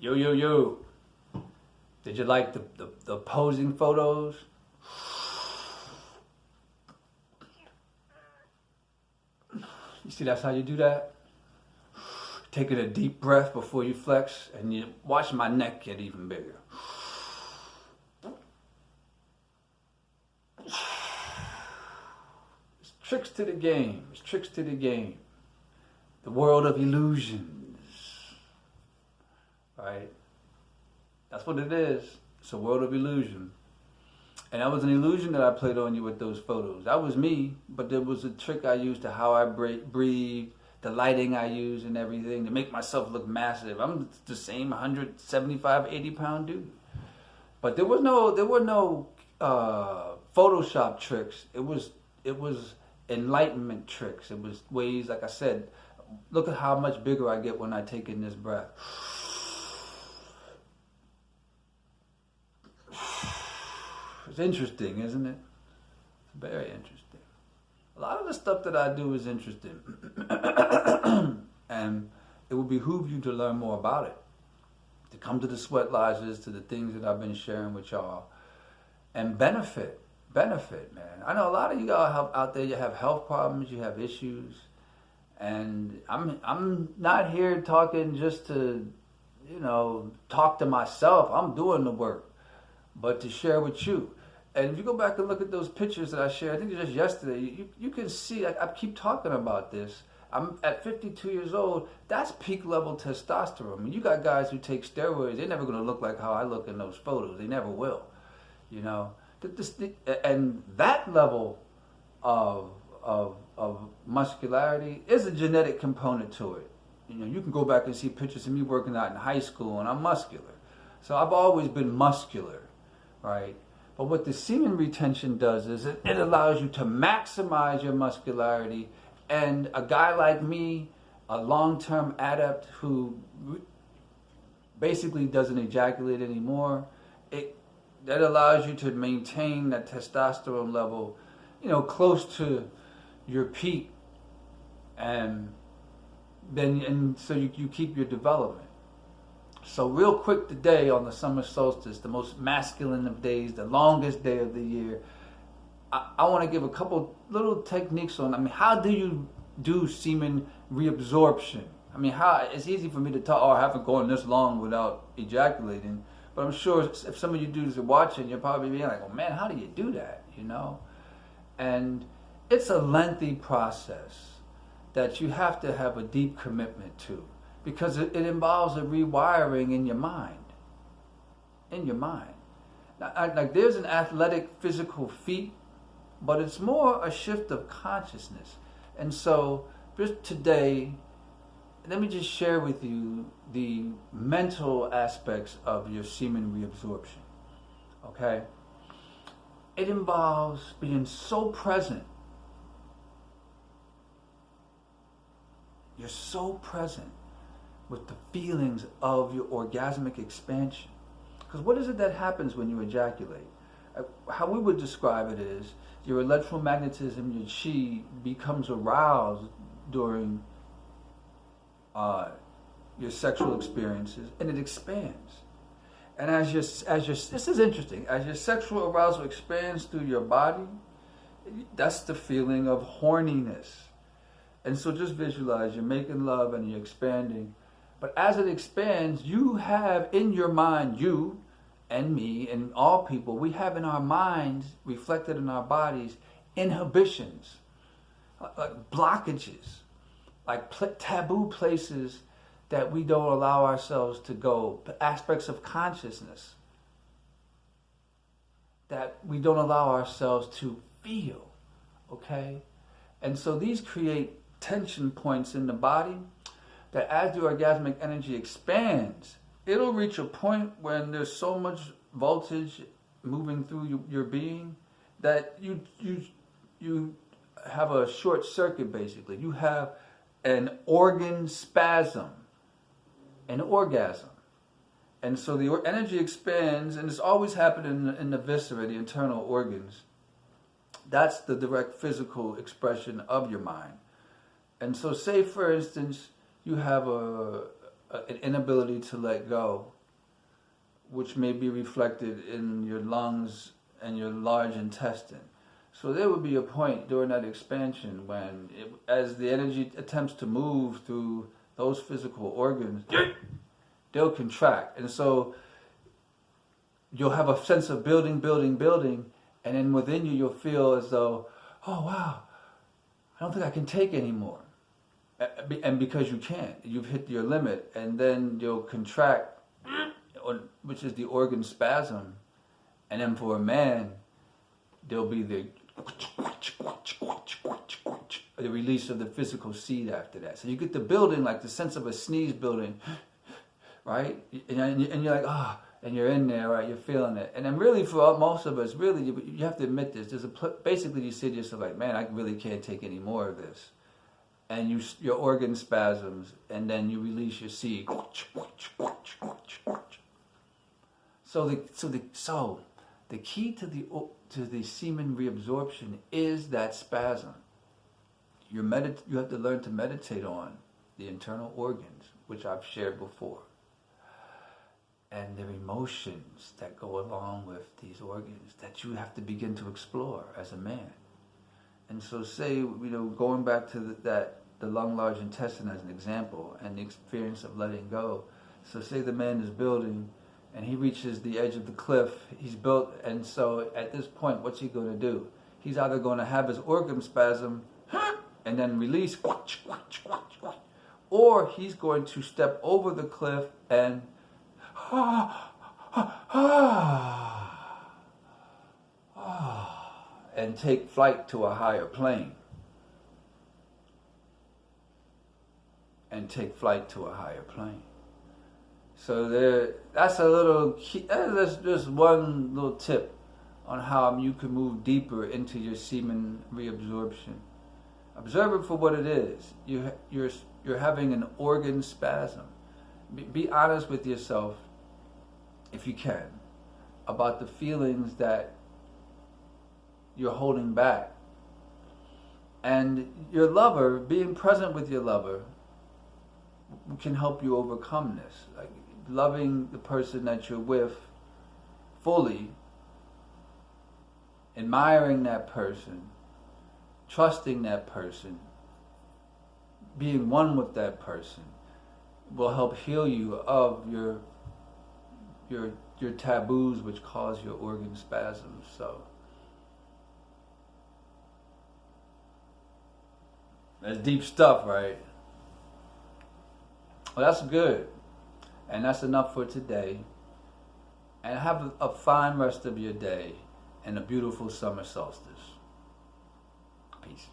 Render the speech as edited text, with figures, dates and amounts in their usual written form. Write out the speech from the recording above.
Yo, yo, yo. Did you like the posing photos? You see, that's how you do that? Taking a deep breath before you flex, and you watch my neck get even bigger. It's tricks to the game. It's tricks to the game. The world of illusions. Right? That's what it is. It's a world of illusion. And that was an illusion that I played on you with those photos. That was me, but there was a trick I used to how I breathe, the lighting I use and everything to make myself look massive. I'm the same 175, 80-pound dude. But there were no Photoshop tricks. It was enlightenment tricks. It was ways, like I said, look at how much bigger I get when I take in this breath. It's interesting, isn't it? It's very interesting. A lot of the stuff that I do is interesting. And it would behoove you to learn more about it. To come to the sweat lodges, to the things that I've been sharing with y'all. And benefit, man. I know a lot of you guys out there, you have health problems, you have issues. And I'm not here talking just to, talk to myself. I'm doing the work. But to share with you. And if you go back and look at those pictures that I shared, I think just yesterday, you can see, I keep talking about this. I'm at 52 years old, that's peak level testosterone. I mean, you got guys who take steroids, they're never going to look like how I look in those photos. They never will, And that level of muscularity is a genetic component to it. You can go back and see pictures of me working out in high school, and I'm muscular. So I've always been muscular. Right? But what the semen retention does is it allows you to maximize your muscularity. And a guy like me, a long-term adept who basically doesn't ejaculate anymore, that allows you to maintain that testosterone level, close to your peak. And so you keep your development. So real quick today on the summer solstice, the most masculine of days, the longest day of the year, I want to give a couple little techniques on, how do you do semen reabsorption? It's easy for me to talk, I haven't gone this long without ejaculating, but I'm sure if some of you dudes are watching, you're probably being like, well, man, how do you do that, And it's a lengthy process that you have to have a deep commitment to. Because it involves a rewiring in your mind. Now, there's an athletic physical feat, but it's more a shift of consciousness. And so, just today, let me just share with you the mental aspects of your semen reabsorption. Okay? It involves being so present. You're so present with the feelings of your orgasmic expansion. Because what is it that happens when you ejaculate? How we would describe it is your electromagnetism, your chi, becomes aroused during your sexual experiences, and it expands. And as your this is interesting, as your sexual arousal expands through your body, that's the feeling of horniness. And so just visualize, you're making love and you're expanding. But as it expands, you have in your mind, you and me and all people, we have in our minds, reflected in our bodies, inhibitions, like blockages, like taboo places that we don't allow ourselves to go, aspects of consciousness that we don't allow ourselves to feel, okay? And so these create tension points in the body that as the orgasmic energy expands, it'll reach a point when there's so much voltage moving through your being that you have a short circuit, basically. You have an organ spasm, an orgasm. And so the energy expands, and it's always happening in the viscera, the internal organs. That's the direct physical expression of your mind. And so say, for instance, you have an inability to let go which may be reflected in your lungs and your large intestine. So there would be a point during that expansion when, as the energy attempts to move through those physical organs, they'll contract. And so you'll have a sense of building, and then within you you'll feel as though, oh wow, I don't think I can take anymore. And because you can't, you've hit your limit, and then you'll contract, which is the organ spasm. And then for a man, there'll be the release of the physical seed after that. So you get the building, like the sense of a sneeze building, right? And you're like, ah, and you're in there, right? You're feeling it. And then really for most of us, really, you have to admit this. Basically you say to yourself like, man, I really can't take any more of this. And your organ spasms, and then you release your seed. So the key to the semen reabsorption is that spasm. You have to learn to meditate on the internal organs, which I've shared before, and their emotions that go along with these organs that you have to begin to explore as a man. And so say, going back to the lung, large intestine as an example, and the experience of letting go. So say the man is building, and he reaches the edge of the cliff. He's built, and so at this point, what's he going to do? He's either going to have his organ spasm and then release, or he's going to step over the cliff and and take flight to a higher plane. So that's a little key. That's just one little tip on how you can move deeper into your semen reabsorption. Observe it for what it is. You're having an organ spasm. Be honest with yourself, if you can, about the feelings that you're holding back. And your lover, being present with your lover, can help you overcome this. Like loving the person that you're with fully, admiring that person, trusting that person, being one with that person will help heal you of your taboos which cause your organ spasms. So that's deep stuff, right? Well, that's good. And that's enough for today. And have a fine rest of your day and a beautiful summer solstice. Peace.